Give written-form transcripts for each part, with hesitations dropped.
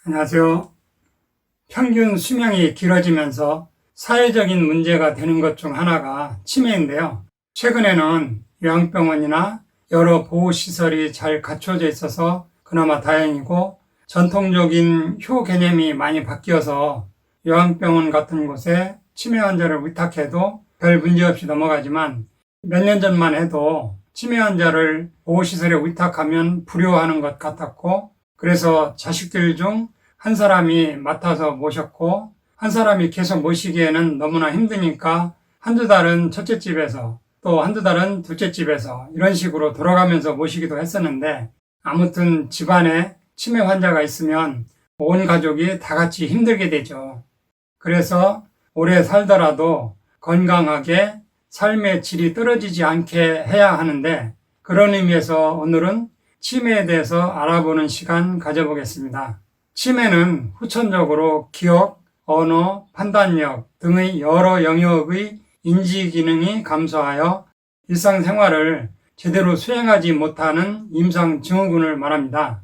안녕하세요. 평균 수명이 길어지면서 사회적인 문제가 되는 것 중 하나가 치매인데요. 최근에는 요양병원이나 여러 보호시설이 잘 갖춰져 있어서 그나마 다행이고, 전통적인 효 개념이 많이 바뀌어서 요양병원 같은 곳에 치매 환자를 위탁해도 별 문제 없이 넘어가지만, 몇 년 전만 해도 치매 환자를 보호시설에 위탁하면 불효하는 것 같았고, 그래서 자식들 중 한 사람이 맡아서 모셨고, 한 사람이 계속 모시기에는 너무나 힘드니까 한두 달은 첫째 집에서, 또 한두 달은 둘째 집에서 이런 식으로 돌아가면서 모시기도 했었는데, 아무튼 집안에 치매 환자가 있으면 온 가족이 다 같이 힘들게 되죠. 그래서 오래 살더라도 건강하게 삶의 질이 떨어지지 않게 해야 하는데, 그런 의미에서 오늘은 치매에 대해서 알아보는 시간 가져보겠습니다. 치매는 후천적으로 기억, 언어, 판단력 등의 여러 영역의 인지 기능이 감소하여 일상생활을 제대로 수행하지 못하는 임상 증후군을 말합니다.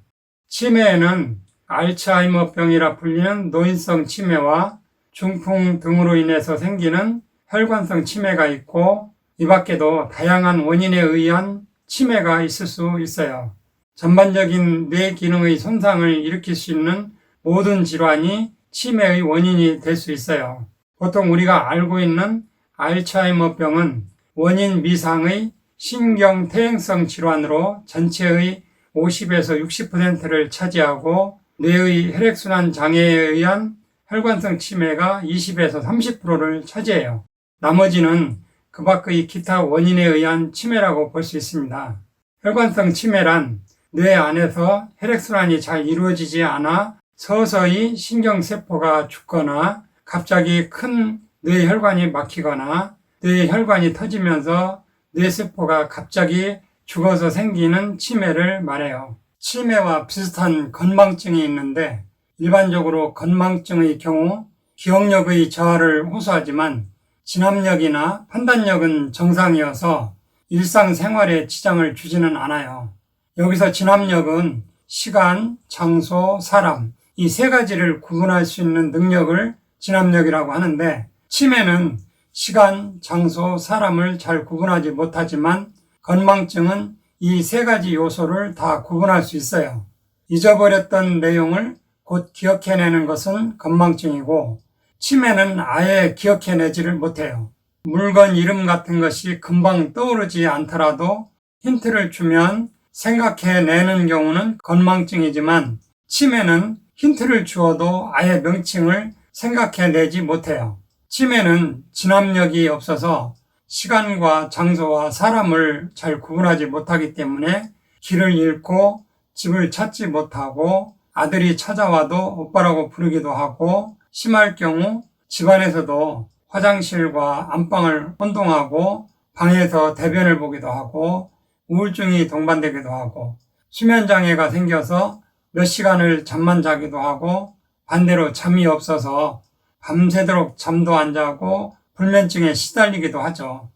치매에는 알츠하이머병이라 불리는 노인성 치매와 중풍 등으로 인해서 생기는 혈관성 치매가 있고, 이 밖에도 다양한 원인에 의한 치매가 있을 수 있어요. 전반적인 뇌 기능의 손상을 일으킬 수 있는 모든 질환이 치매의 원인이 될 수 있어요. 보통 우리가 알고 있는 알츠하이머병은 원인 미상의 신경퇴행성 질환으로 전체의 50에서 60%를 차지하고, 뇌의 혈액순환 장애에 의한 혈관성 치매가 20에서 30%를 차지해요. 나머지는 그 밖의 기타 원인에 의한 치매라고 볼 수 있습니다. 혈관성 치매란 뇌 안에서 혈액순환이 잘 이루어지지 않아 서서히 신경세포가 죽거나 갑자기 큰 뇌혈관이 막히거나 뇌혈관이 터지면서 뇌세포가 갑자기 죽어서 생기는 치매를 말해요. 치매와 비슷한 건망증이 있는데, 일반적으로 건망증의 경우 기억력의 저하를 호소하지만 진압력이나 판단력은 정상이어서 일상생활에 지장을 주지는 않아요. 여기서 진압력은 시간, 장소, 사람, 이 세 가지를 구분할 수 있는 능력을 진압력이라고 하는데, 치매는 시간, 장소, 사람을 잘 구분하지 못하지만 건망증은 이 세 가지 요소를 다 구분할 수 있어요. 잊어버렸던 내용을 곧 기억해내는 것은 건망증이고, 치매는 아예 기억해내지를 못해요. 물건 이름 같은 것이 금방 떠오르지 않더라도 힌트를 주면 생각해내는 경우는 건망증이지만, 치매는 힌트를 주어도 아예 명칭을 생각해내지 못해요. 치매는 진압력이 없어서 시간과 장소와 사람을 잘 구분하지 못하기 때문에 길을 잃고 집을 찾지 못하고, 아들이 찾아와도 오빠라고 부르기도 하고, 심할 경우 집안에서도 화장실과 안방을 혼동하고 방에서 대변을 보기도 하고, 우울증이 동반되기도 하고, 수면장애가 생겨서 몇 시간을 잠만 자기도 하고, 반대로 잠이 없어서 밤새도록 잠도 안 자고 불면증에 시달리기도 하죠.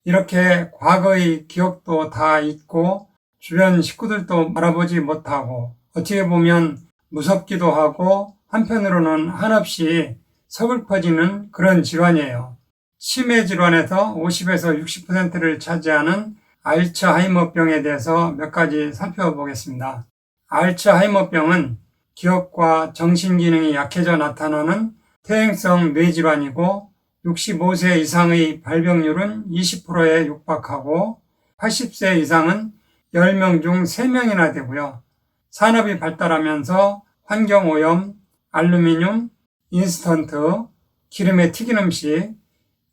이렇게 과거의 기억도 다 잊고 주변 식구들도 알아보지 못하고, 어떻게 보면 무섭기도 하고 한편으로는 한없이 서글퍼지는 그런 질환이에요. 치매 질환에서 50에서 60%를 차지하는 알츠하이머병에 대해서 몇 가지 살펴보겠습니다. 알츠하이머병은 기억과 정신기능이 약해져 나타나는 퇴행성 뇌질환이고, 65세 이상의 발병률은 20%에 육박하고 80세 이상은 10명 중 3명이나 되고요. 산업이 발달하면서 환경오염, 알루미늄, 인스턴트, 기름에 튀긴 음식,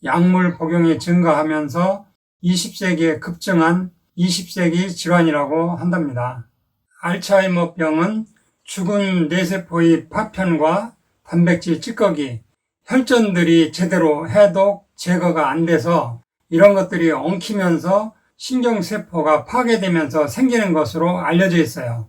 약물 복용이 증가하면서 20세기에 급증한 20세기 질환이라고 한답니다. 알츠하이머병은 죽은 뇌세포의 파편과 단백질 찌꺼기, 혈전들이 제대로 해독, 제거가 안 돼서 이런 것들이 엉키면서 신경세포가 파괴되면서 생기는 것으로 알려져 있어요.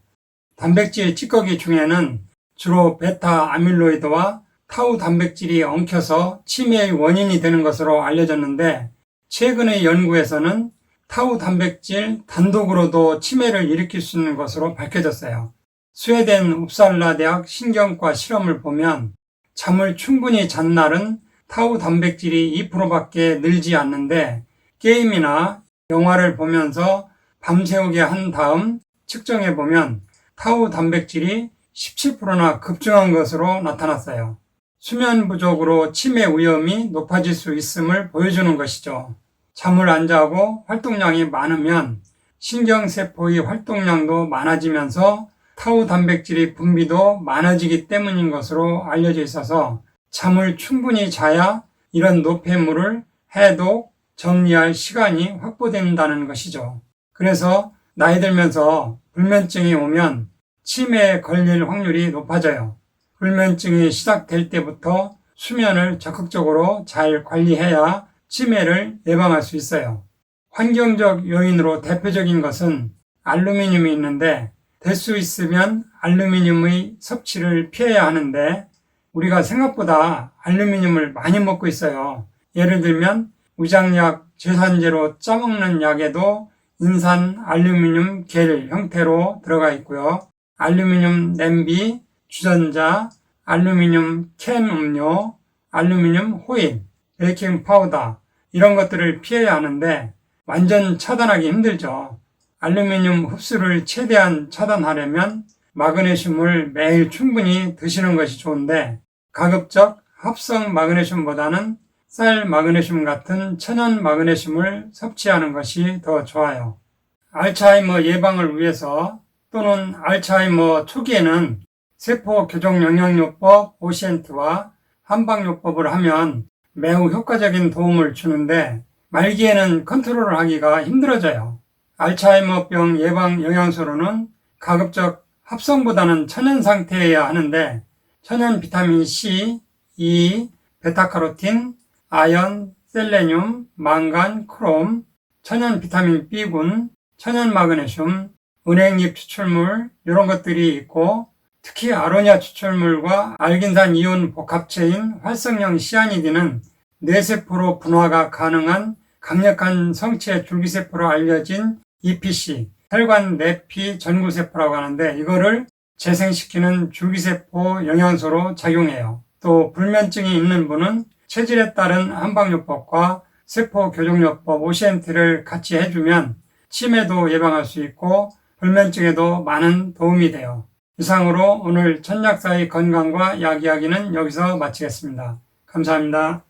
단백질 찌꺼기 중에는 주로 베타 아밀로이드와 타우 단백질이 엉켜서 치매의 원인이 되는 것으로 알려졌는데, 최근의 연구에서는 타우 단백질 단독으로도 치매를 일으킬 수 있는 것으로 밝혀졌어요. 스웨덴 웁살라 대학 신경과 실험을 보면 잠을 충분히 잔 날은 타우 단백질이 2%밖에 늘지 않는데 게임이나 영화를 보면서 밤새우게 한 다음 측정해 보면 타우 단백질이 17%나 급증한 것으로 나타났어요. 수면 부족으로 치매 위험이 높아질 수 있음을 보여주는 것이죠. 잠을 안 자고 활동량이 많으면 신경세포의 활동량도 많아지면서 타우 단백질의 분비도 많아지기 때문인 것으로 알려져 있어서 잠을 충분히 자야 이런 노폐물을 해독, 정리할 시간이 확보된다는 것이죠. 그래서 나이 들면서 불면증이 오면 치매에 걸릴 확률이 높아져요. 불면증이 시작될 때부터 수면을 적극적으로 잘 관리해야 치매를 예방할 수 있어요. 환경적 요인으로 대표적인 것은 알루미늄이 있는데 될 수 있으면 알루미늄의 섭취를 피해야 하는데 우리가 생각보다 알루미늄을 많이 먹고 있어요. 예를 들면 위장약, 제산제로 짜먹는 약에도 인산 알루미늄 겔 형태로 들어가 있고요. 알루미늄 냄비, 주전자, 알루미늄 캔 음료, 알루미늄 호일, 베이킹 파우더 이런 것들을 피해야 하는데 완전 차단하기 힘들죠. 알루미늄 흡수를 최대한 차단하려면 마그네슘을 매일 충분히 드시는 것이 좋은데 가급적 합성 마그네슘보다는 쌀 마그네슘 같은 천연 마그네슘을 섭취하는 것이 더 좋아요. 알츠하이머 예방을 위해서 또는 알츠하이머 초기에는 세포 교정 영양요법 오시엔트와 한방요법을 하면 매우 효과적인 도움을 주는데 말기에는 컨트롤을 하기가 힘들어져요. 알츠하이머병 예방 영양소로는 가급적 합성보다는 천연 상태여야 하는데 천연 비타민 C, E, 베타카로틴, 아연, 셀레늄, 망간, 크롬, 천연 비타민 B군, 천연 마그네슘, 은행잎 추출물 이런 것들이 있고 특히 아로니아 추출물과 알긴산 이온 복합체인 활성형 시아니딘은 뇌세포로 분화가 가능한 강력한 성체 줄기세포로 알려진 EPC, 혈관 내피 전구세포라고 하는데 이거를 재생시키는 줄기세포 영양소로 작용해요. 또 불면증이 있는 분은 체질에 따른 한방요법과 세포교정요법 오시엔트를 같이 해주면 치매도 예방할 수 있고 불면증에도 많은 도움이 돼요. 이상으로 오늘 천약사의 건강과 약 이야기는 여기서 마치겠습니다. 감사합니다.